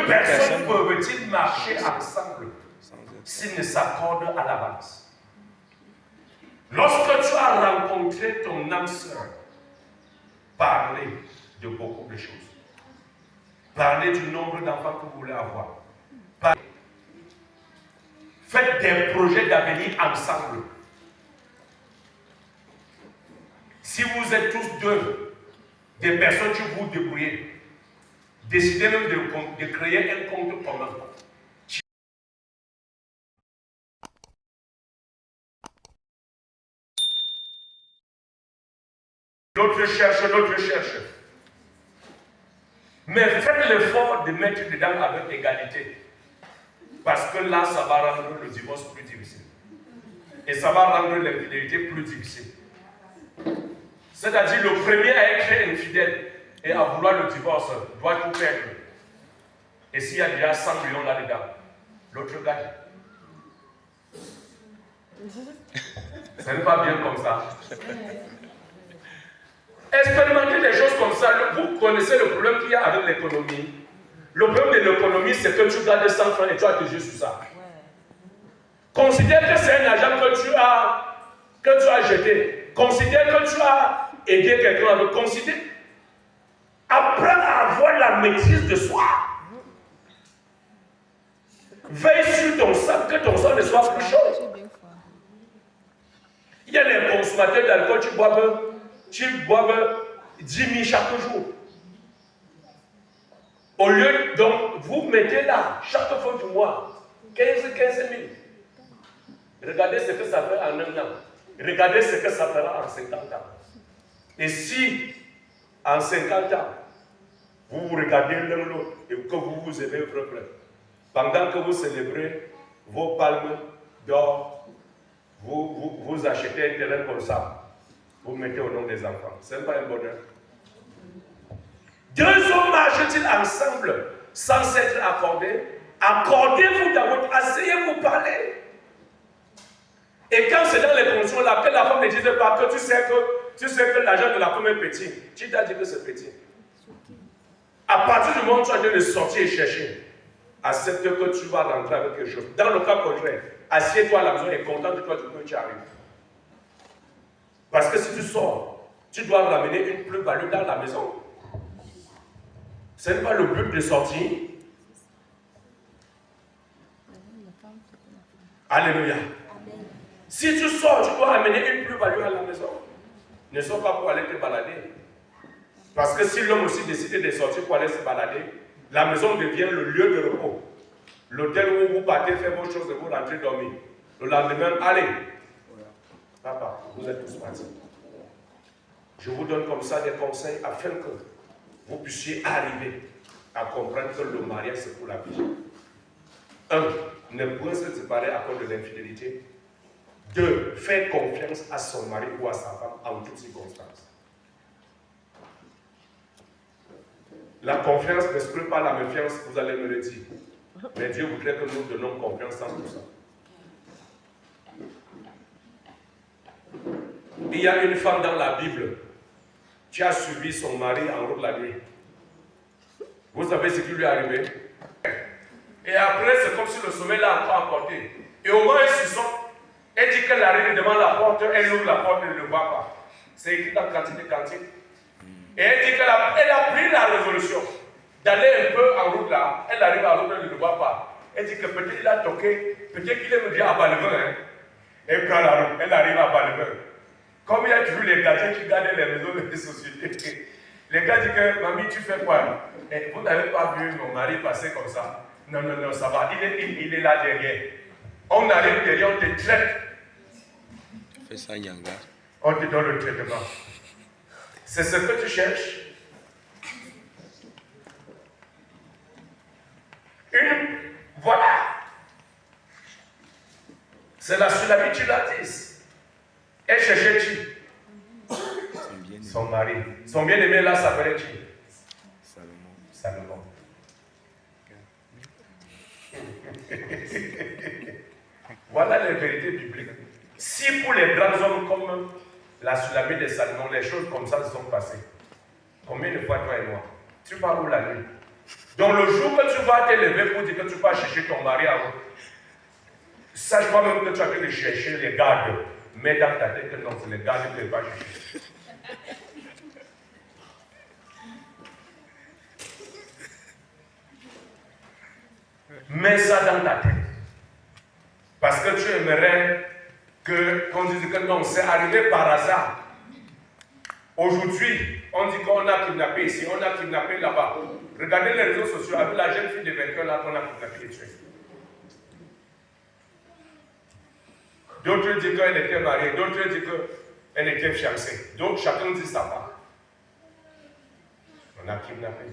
Deux personnes peuvent-ils marcher ensemble s'ils ne s'accordent à l'avance? Lorsque tu as rencontré ton âme sœur, parlez de beaucoup de choses. Parlez du nombre d'enfants que vous voulez avoir. Faites des projets d'avenir ensemble. Si vous êtes tous deux, des personnes qui vous débrouillez, décidez même de créer un compte commun. L'autre cherche, l'autre cherche. Mais faites l'effort de mettre dedans avec égalité. Parce que là, ça va rendre le divorce plus difficile. Et ça va rendre l'infidélité plus difficile. C'est-à-dire, le premier à être infidèle et à vouloir le divorce doit tout perdre. Et s'il y a déjà 100 millions là-dedans, l'autre gagne. Ce n'est pas bien comme ça. Expérimentez des choses comme ça. Vous connaissez le problème qu'il y a avec l'économie. Le problème de l'économie, c'est que tu gardes 100 francs et tu as toujours sur ça. Considère que c'est un argent que tu as jeté. Considère que tu as aidé quelqu'un avec. Considère. Apprends à avoir la maîtrise de soi. Veille sur ton sang, que ton sang ne soit plus chaud. Il y a les consommateurs d'alcool qui boivent 10 000 chaque jour. Au lieu, donc, vous mettez là, chaque fin du mois, 15 000. Regardez ce que ça fait en un an. Regardez ce que ça fera en 50 ans. Et si, en 50 ans, vous vous regardez l'un l'autre et que vous vous aimez vraiment, pendant que vous célébrez vos palmes d'or, vous achetez un terrain comme ça, vous mettez au nom des enfants. Ce n'est pas un bonheur. Deux hommes marchent-ils ensemble sans s'être accordés? Accordez-vous dans votre... Asseyez-vous, parlez. Et quand c'est dans les conditions là, que la femme ne disait pas que tu sais que l'argent de la femme est petit, tu t'as dit que c'est petit. À partir du moment où tu as dit de sortir et chercher, accepte que tu vas rentrer avec quelque chose. Dans le cas contraire, assieds-toi à la maison et content de toi du coup tu arrives. Parce que si tu sors, tu dois ramener une plus-value dans la maison. Ce n'est pas le but de sortir. Alléluia. Si tu sors, tu dois amener une plus-value à la maison. Ne sors pas pour aller te balader. Parce que si l'homme aussi décide de sortir pour aller se balader, la maison devient le lieu de repos. L'hôtel où vous partez faire vos choses et vous rentrez dormir. Le lendemain, allez. Papa, vous êtes tous partis. Je vous donne comme ça des conseils afin que vous puissiez arriver à comprendre que le mariage c'est pour la vie. 1. Ne point se séparer à cause de l'infidélité. 2. Faire confiance à son mari ou à sa femme en toutes circonstances. La confiance n'exclut pas la méfiance, vous allez me le dire. Mais Dieu voudrait que nous donnions confiance en tout ça. Il y a une femme dans la Bible qui a suivi son mari en route la nuit. Vous savez ce qui lui est arrivé? Et après, c'est comme si le sommeil l'a encore emporté. Et au moins, elle se sent. Elle dit qu'elle arrive devant la porte, elle ouvre la porte, elle ne le voit pas. C'est écrit dans Cantique des Cantiques. Et elle dit qu'elle a pris la résolution d'aller un peu en route là. Elle arrive en route, elle ne le voit pas. Elle dit que peut-être il a toqué, peut-être qu'il est venu à Balevin. Hein. Elle prend la route, elle arrive à Balevin. Comme il y a toujours les gardiens qui gardent les maisons des sociétés. Les gars disent que, mamie, tu fais quoi? Et vous n'avez pas vu mon mari passer comme ça? Non, non, non, ça va. Il est là derrière. On arrive derrière, on te traite. Fais ça, Yanga. On te donne le traitement. C'est ce que tu cherches. Voilà. C'est la Sulamite, tu l'as dit. Elle cherchait qui? Son mari. Son bien-aimé là s'appelait qui? Salomon. Voilà les vérités bibliques. Si pour les grands hommes comme la Sulamite de Salomon, les choses comme ça se sont passées, combien de fois toi et moi? Tu pars où la nuit? Donc le jour que tu vas te lever pour dire que tu vas chercher ton mari avant, sache pas même que tu as pu chercher les gardes. Mets dans ta tête que non, c'est les gardes que tu vas chercher. Mets ça dans ta tête. Parce que tu aimerais qu'on dise que non, c'est arrivé par hasard. Aujourd'hui, on dit qu'on a kidnappé ici, on a kidnappé là-bas. Regardez les réseaux sociaux avec la jeune fille de 20 ans là qu'on a kidnappée et tuée. D'autres disent qu'elle était mariée, d'autres disent qu'elle était fiancée. Donc chacun dit sa part. On a kidnappé.